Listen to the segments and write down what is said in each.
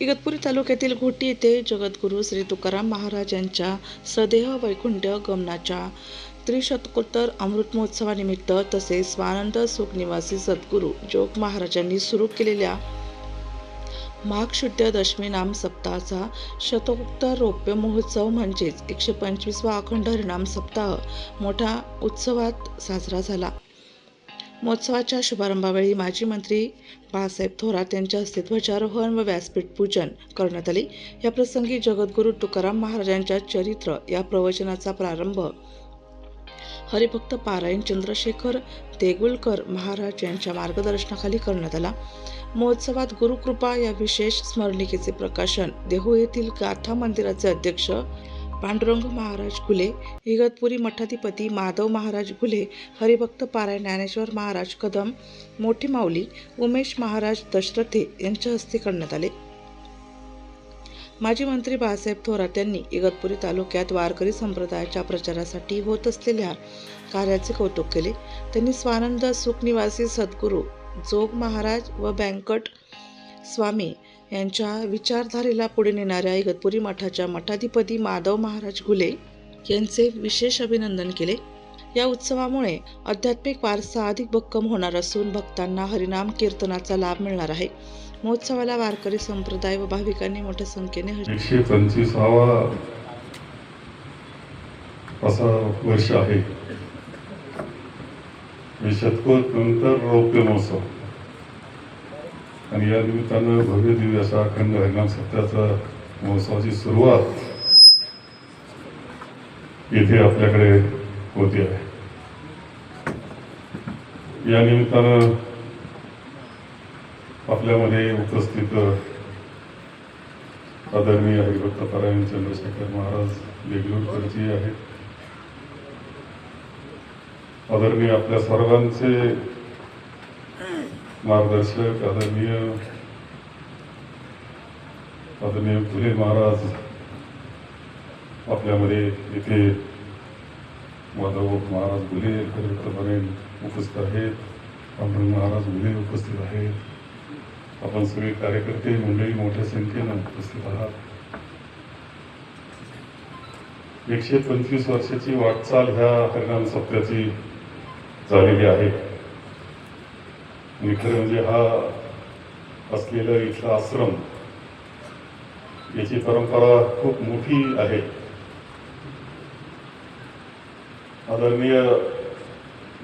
इगतपुरी तालुक्यातील घोटी येथे जगद्गुरू श्री तुकाराम महाराज यांच्या सदेह वैकुंठ गमनाच्या त्रिशतकोत्तर अमृत महोत्सवानिमित्त तसेच स्वानंद सुख निवासी सद्गुरू जोग महाराजांनी सुरू केलेल्या माघ शुद्ध दशमी नाम सप्ताहाचा शतकोत्तर रौप्य महोत्सव म्हणजेच 125वा अखंड हरिनाम सप्ताह मोठ्या उत्सवात साजरा झाला. महोत्सवाच्या शुभारंभावेळी माजी मंत्री बाळासाहेब थोरात यांच्या हस्ते ध्वजारोहण व व्यासपीठ पूजन करण्यात आले. या प्रसंगी जगद्गुरू तुकाराम महाराजांच्या चरित्र या प्रवचनाचा प्रारंभ हरिभक्त पारायण चंद्रशेखर देगुलकर महाराज यांच्या मार्गदर्शनाखाली करण्यात आला. महोत्सवात गुरुकृपा या विशेष स्मरणिकेचे प्रकाशन देहू येथील गाथा मंदिराचे अध्यक्ष पांडुरंग महाराज घुले, इगतपुरी मठाधिपती माधव महाराज घुले, हरिभक्त पारायण ज्ञानेश्वर महाराज कदम, मोठी माऊली उमेश महाराज दशरथे यांच्या हस्ते करण्यात आले. माजी मंत्री बाळासाहेब थोरात यांनी इगतपुरी तालुक्यात वारकरी संप्रदायाच्या प्रचारासाठी होत असलेल्या कार्याचे कौतुक केले. त्यांनी स्वानंद सुख निवासी सद्गुरू जोग महाराज व बँकट स्वामी यांच्या विचारधारेला पुढे नेणाऱ्या इगतपुरी मठाच्या मठाधिपती माधव महाराज घुले यांचे विशेष अभिनंदन केले. या उत्सवामुळे आध्यात्मिक वारसा अधिक भक्कम होणार असून भक्तांना हरिनाम कीर्तनाचा लाभ मिळणार आहे. महोत्सवाला वारकरी संप्रदाय व भाविकांनी मोठ्या संख्येने 125वा असा वर्ष आहे. शतकोत्तर रौप्य महोत्सव आणि या निमित्तानं भव्य दिव्य असा अखंड हरिनाम सप्ताहाचा महोत्सवाची सुरुवात येथे आपल्याकडे होती आहे. या निमित्तानं आपल्यामध्ये उपस्थित आदरणीय हरिभक्त पारायण चंद्रशेखर महाराज देगलूरकरजी आहेत. आदरणीय आपल्या सर्वांचे मार्गदर्शक आदरणीय घुले महाराज आपल्यामध्ये इथे माधव महाराज घुले हरिभक्त पारायण उपस्थित आहेत. पांडुरंग महाराज घुले उपस्थित आहेत. आपण सगळे कार्यकर्ते मंडळी मोठ्या संख्येनं उपस्थित आहात. 125 वर्षाची वाटचाल ह्या हरिनाम सप्त्याची झालेली आहे. आणि खरं म्हणजे हा असलेला इथला आश्रम याची परंपरा खूप मोठी आहे. आदरणीय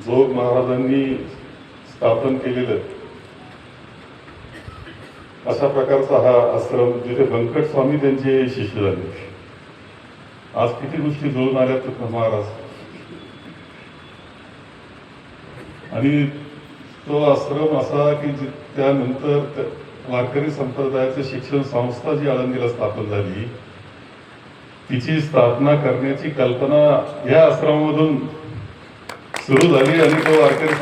जोग महाराजांनी स्थापन केलेलं अशा प्रकारचा हा आश्रम जिथे बंकट स्वामी त्यांचे शिष्य झाले. आज किती गोष्टी जुळून आल्या तर महाराज. आणि तो आश्रम असा की त्यानंतर वारकरी संप्रदायाचे शिक्षण संस्था जी आळंदीला स्थापन झाली तिची स्थापना करण्याची कल्पना या आश्रमामधून सुरू झाली आणि तो वारकरी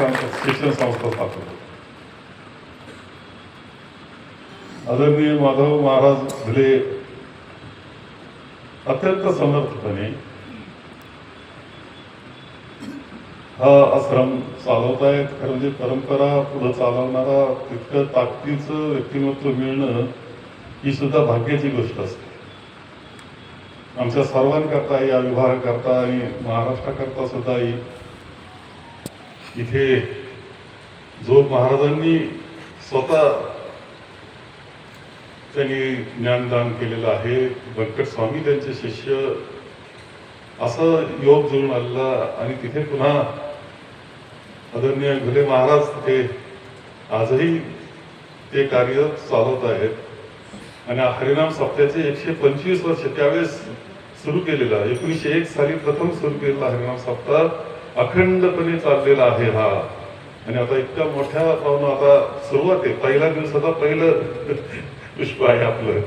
शिक्षण संस्था स्थापन झाली. आदरणीय माधव महाराज घुले अत्यंत समर्थपणे हा आश्रम चालवतायत. खरं म्हणजे परंपरा पुढे चालवणारा तितकं ताकदीचं व्यक्तिमत्व मिळणं ही सुद्धा भाग्याची गोष्ट असते. आमच्या सर्वांकरता या विभागाकरता आणि महाराष्ट्राकरता सुद्धा इथे जोग महाराजांनी स्वतः त्यांनी ज्ञानदान केलेलं आहे. बंकट स्वामी त्यांचे शिष्य असं योग जुळून आलेला आणि तिथे पुन्हा आदरणीय घुले महाराज तिथे आजही ते कार्य चालवत आहेत. आणि हरिनाम सप्त्याचे 125 वर्ष त्यावेळेस सुरू केलेला 1901 साली प्रथम सुरू केलेला हरिनाम सप्ताह अखंडपणे चाललेला आहे हा. आणि आता इतक्या मोठ्या पाहून आता सुरुवात आहे. पहिल्या दिवसाचा पहिलं पुष्प आहे आपलं.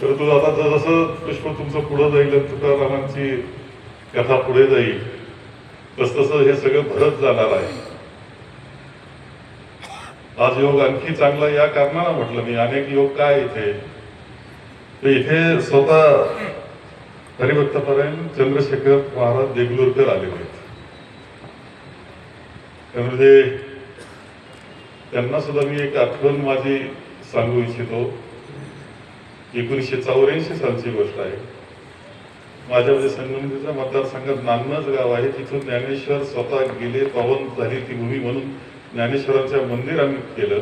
तर तू आता जसं पुष्प तुमचं पुढं जाईल तुकारामांची कथा पुढे जाईल तसं हे सगळं भरत जाणार आहे. आज योग आणखी चांगला या कारणाला म्हटलं मी. अनेक योग काय इथे तर इथे स्वतः हरिभक्त पारायण चंद्रशेखर महाराज देगलूरकर आलेले आहेत. त्यामध्ये त्यांना सुद्धा मी एक आठवण माझी सांगू इच्छितो. 1984 सालची गोष्ट आहे. माझ्या म्हणजे संगमनेरच्या मतदारसंघात नान्नज गाव आहे, तिथून ज्ञानेश्वर स्वतः गेले, पावन झाली ती भूमी म्हणून ज्ञानेश्वरांचं मंदिर आम्ही केलं.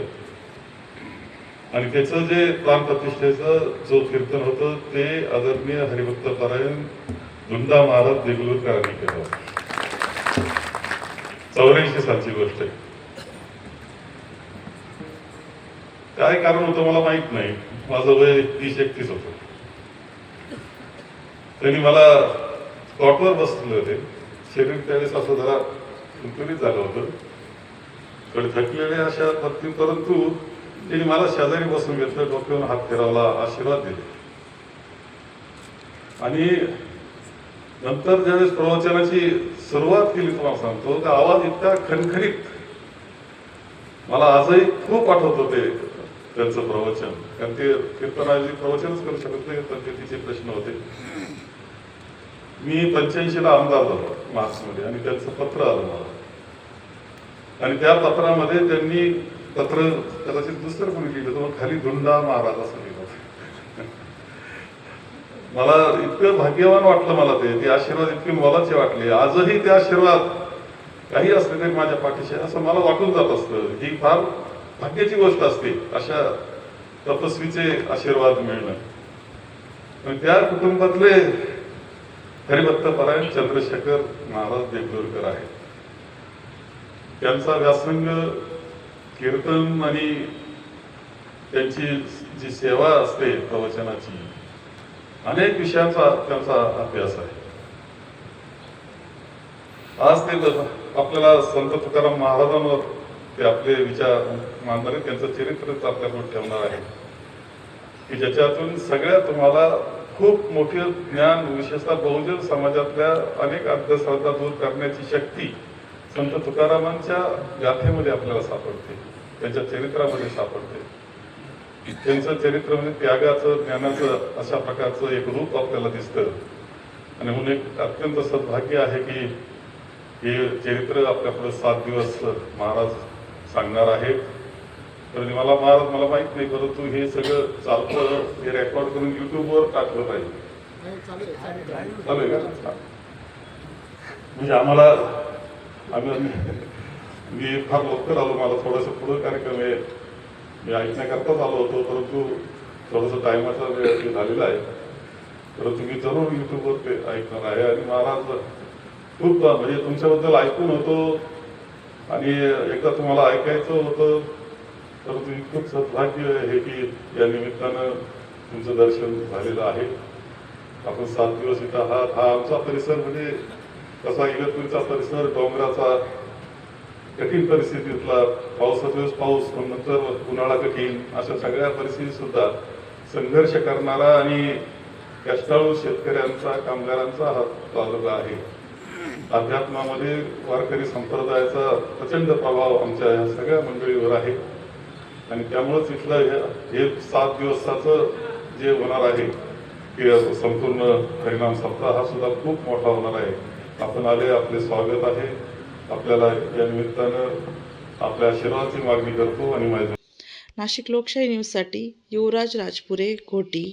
आणि त्याचं जे प्राणप्रतिष्ठेचं जो कीर्तन होतं ते आदरणीय हरिभक्त परायण धुंडा महाराज देगलूरकरांनी केलं. 84 सालची गोष्ट आहे. काय कारण होतं मला माहित नाही. माझं वय 30-31 होतं. त्यांनी मला कॉटवर बसले होते. शरीर त्यावेळेस असं जरा कुरकुरीत झालं होतं, थोडे थकलेले अशा पत्नी, परंतु त्यांनी मला शेजारी बसून घेतलं, डोक्यावर हात फिरवला, आशीर्वाद दिले. आणि नंतर ज्यावेळेस प्रवचनाची सुरुवात केली, तुम्हाला सांगतो का आवाज इतका खणखणीत, मला आजही खूप आठवतं ते त्यांचं प्रवचन. कारण ते कीर्तनाची प्रवचनच करू शकत नाही, पद्धतीचे प्रश्न होते. मी 85ला आमदार झालो मार्चमध्ये, आणि त्यांचं पत्र आलं मला. आणि त्या पत्रामध्ये त्यांनी पत्र कदाचित दुसरं कोणी लिहिलं होतं, खाली धुंडा महाराज असं लिहिलं होतं. मला इतकं भाग्यवान वाटलं, मला ते आशीर्वाद इतके मोलाचे वाटले. आजही ते आशीर्वाद काही असले तरी माझ्या पाठीशी असं मला वाटून जात असतं. ही फार भाग्याची गोष्ट असते अशा तपस्वीचे आशीर्वाद मिळणं. आणि त्या कुटुंबातले हरिभक्त परायण चंद्रशेखर महाराज देगलूरकर आहेत. त्यांचा व्यासंग, कीर्तन आणि त्यांची जी सेवा असते प्रवचनाची, अनेक विषयांचा त्यांचा अभ्यास आहे. आज ते आपल्याला संत तुकाराम महाराजांवर ते आपले विचार मांडणार आहेत. त्यांचं चरित्रच आपल्याकडे ठेवणार आहे की ज्याच्यातून सगळ्या तुम्हाला खूप मोठे ज्ञान, विशेषतः बहुजन समाजातल्या अनेक अंधश्रद्धा दूर करण्याची शक्ती संत तुकारामांच्या गाथेमध्ये आपल्याला सापडते, त्यांच्या चरित्रामध्ये सापडते. त्यांचं चरित्र म्हणजे त्यागाचं, ज्ञानाचं अशा प्रकारचं एक रूप आपल्याला दिसतं. आणि म्हणून एक अत्यंत सद्भाग्य आहे की हे चरित्र आपल्याकडे 7 दिवस महाराज सांगणार आहेत. तर मला महाराज, मला माहित नाही, परंतु हे सगळं चालतं, हे रेकॉर्ड करून युट्यूबवर टाकलं पाहिजे. चालेल का? म्हणजे आम्हाला, मी फार लवकर आलो, मला थोडंसं पुढं कार्यक्रम आहे, मी ऐकण्याकरताच आलो होतो, परंतु थोडंसं टायमाचा वेळ झालेला आहे. परंतु मी जरूर युट्यूबवर ते ऐकणार आहे. आणि महाराज खूप म्हणजे तुमच्याबद्दल ऐकून होतो आणि एकदा तुम्हाला ऐकायचं होतं, परंतु खूप सद्भाग्य आहे की या निमित्तानं तुमचं दर्शन झालेलं आहे. आपण 7 दिवस इथं आहात. हा आमचा परिसर म्हणजे कसा, इगतपुरीचा परिसर डोंगराचा, कठीण परिस्थितीतला, पावसाचा दिवस पाऊस, पण नंतर उन्हाळा कठीण, अशा सगळ्या परिस्थितीत सुद्धा संघर्ष करणारा आणि कष्टाळू शेतकऱ्यांचा, कामगारांचा हा तालुका आहे. अध्यात्मामध्ये वारकरी संप्रदायाचा प्रचंड प्रभाव आमच्या ह्या सगळ्या मंडळीवर आहे. आणि त्यामुळेच इथलं हे 7 दिवसाचं जे होणार आहे की संपूर्ण हरिनाम सप्ताह हा सुद्धा खूप मोठा होणार आहे. आपण आले, आपले स्वागत आहे. आपल्याला या निमित्तानं आपल्या आशीर्वादाची मागणी करतो. आणि नाशिक लोकशाही न्यूजसाठी युवराज राजपुरे, घोटी.